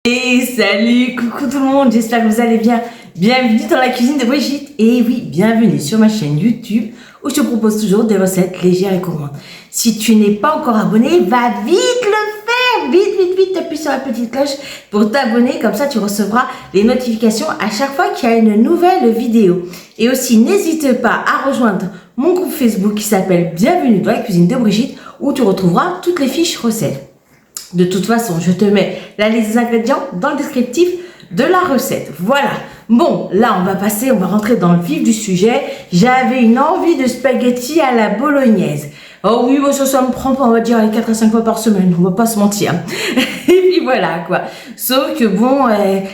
Et salut, coucou tout le monde, j'espère que vous allez bien. Bienvenue dans la cuisine de Brigitte. Et oui, bienvenue sur ma chaîne YouTube où je te propose toujours des recettes légères et gourmandes. Si tu n'es pas encore abonné, va vite le faire. Vite, appuie sur la petite cloche pour t'abonner. Comme ça, tu recevras les notifications à chaque fois qu'il y a une nouvelle vidéo. Et aussi, n'hésite pas à rejoindre mon groupe Facebook qui s'appelle Bienvenue dans la cuisine de Brigitte où tu retrouveras toutes les fiches recettes. De toute façon, je te mets la liste des ingrédients dans le descriptif de la recette. Voilà. Bon, là, on va rentrer dans le vif du sujet. J'avais une envie de spaghettis à la bolognaise. Oh oui, bon, ça me prend pas, on va dire, les 4 à 5 fois par semaine. On va pas se mentir. Et puis voilà, quoi. Sauf que bon,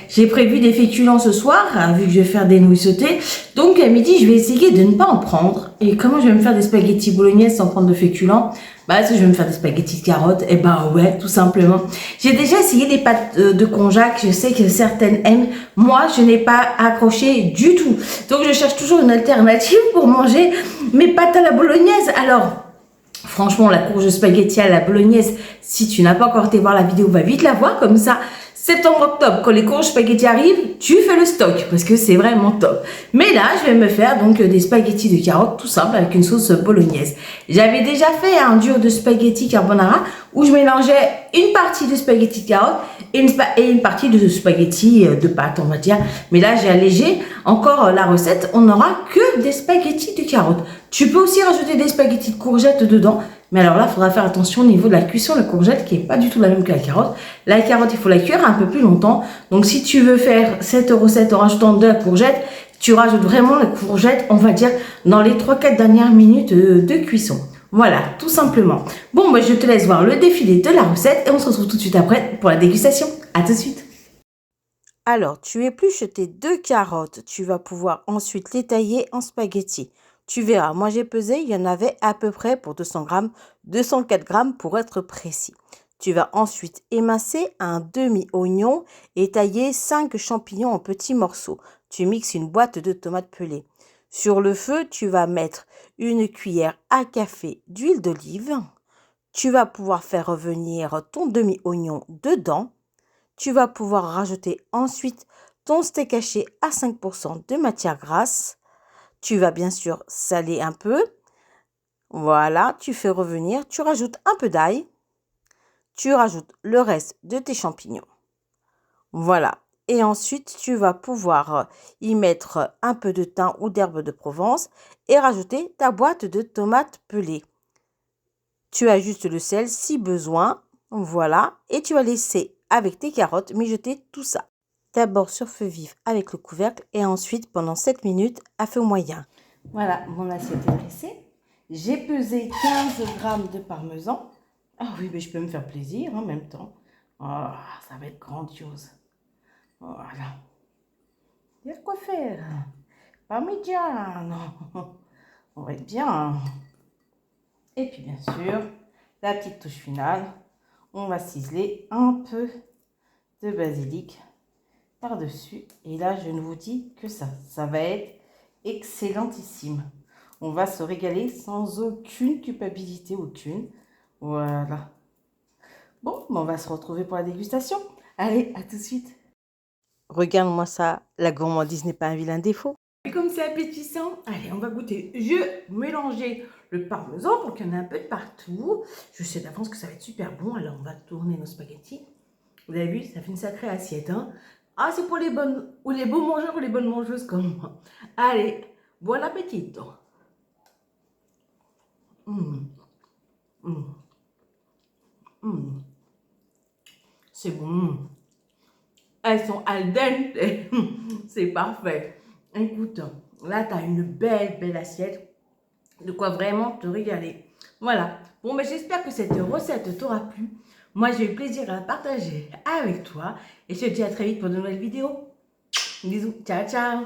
j'ai prévu des féculents ce soir, hein, vu que je vais faire des nouilles sautées. Donc, à midi, je vais essayer de ne pas en prendre. Et comment je vais me faire des spaghettis bolognaises sans prendre de féculents? Bah, si je vais me faire des spaghettis de carottes, et ben ouais, tout simplement. J'ai déjà essayé des pâtes de konjac, je sais que certaines aiment. Moi, je n'ai pas accroché du tout. Donc, je cherche toujours une alternative pour manger mes pâtes à la bolognaise. Alors, franchement, la courge spaghetti à la bolognaise, si tu n'as pas encore été voir la vidéo, va vite la voir. Comme ça, septembre-octobre, quand les courges spaghetti arrivent, tu fais le stock parce que c'est vraiment top. Mais là, je vais me faire donc des spaghettis de carottes tout simple avec une sauce bolognaise. J'avais déjà fait un dur de spaghetti carbonara où je mélangeais une partie de spaghetti de carottes et une partie de spaghetti de pâte, on va dire. Mais là, j'ai allégé encore la recette. On n'aura que des spaghettis de carottes. Tu peux aussi rajouter des spaghettis de courgettes dedans. Mais alors là, il faudra faire attention au niveau de la cuisson, la courgette qui n'est pas du tout la même que la carotte. La carotte, il faut la cuire un peu plus longtemps. Donc, si tu veux faire cette recette en rajoutant de la courgette, tu rajoutes vraiment la courgette, on va dire, dans les 3-4 dernières minutes de cuisson. Voilà, tout simplement. Bon, je te laisse voir le défilé de la recette et on se retrouve tout de suite après pour la dégustation. À tout de suite. Alors, tu épluches tes 2 carottes. Tu vas pouvoir ensuite les tailler en spaghettis. Tu verras, moi j'ai pesé, il y en avait à peu près pour 200 grammes, 204 grammes pour être précis. Tu vas ensuite émincer un demi-oignon et tailler 5 champignons en petits morceaux. Tu mixes une boîte de tomates pelées. Sur le feu, tu vas mettre une cuillère à café d'huile d'olive. Tu vas pouvoir faire revenir ton demi-oignon dedans. Tu vas pouvoir rajouter ensuite ton steak haché à 5% de matière grasse. Tu vas bien sûr saler un peu. Voilà, tu fais revenir. Tu rajoutes un peu d'ail. Tu rajoutes le reste de tes champignons. Voilà. Et ensuite, tu vas pouvoir y mettre un peu de thym ou d'herbe de Provence et rajouter ta boîte de tomates pelées. Tu ajustes le sel si besoin. Voilà. Et tu vas laisser avec tes carottes mijoter tout ça. D'abord sur feu vif avec le couvercle et ensuite pendant 7 minutes à feu moyen. Voilà, mon assiette est dressée. J'ai pesé 15 grammes de parmesan. Ah oui, mais je peux me faire plaisir en même temps. Oh, ça va être grandiose. Voilà. Il y a de quoi faire. Parmigiano. On va être bien. Et puis bien sûr, la petite touche finale. On va ciseler un peu de basilic par-dessus. Et là, je ne vous dis que ça. Ça va être excellentissime. On va se régaler sans aucune culpabilité, aucune. Voilà. Bon, on va se retrouver pour la dégustation. Allez, à tout de suite. Regarde-moi ça, la gourmandise n'est pas un vilain défaut. Et comme c'est appétissant, allez, on va goûter. Je mélanger le parmesan pour qu'il y en ait un peu de partout. Je sais d'avance que ça va être super bon. Alors, on va tourner nos spaghettis. Vous avez vu, ça fait une sacrée assiette, hein. Ah, c'est pour les bonnes, ou les beaux mangeurs ou les bonnes mangeuses comme moi. Allez, bon appétit. C'est bon. Elles sont al dente. C'est parfait. Écoute, là, tu as une belle assiette. De quoi vraiment te régaler. Voilà. Bon, mais j'espère que cette recette t'aura plu. Moi, j'ai eu plaisir à la partager avec toi. Et je te dis à très vite pour de nouvelles vidéos. Bisous. Ciao, ciao.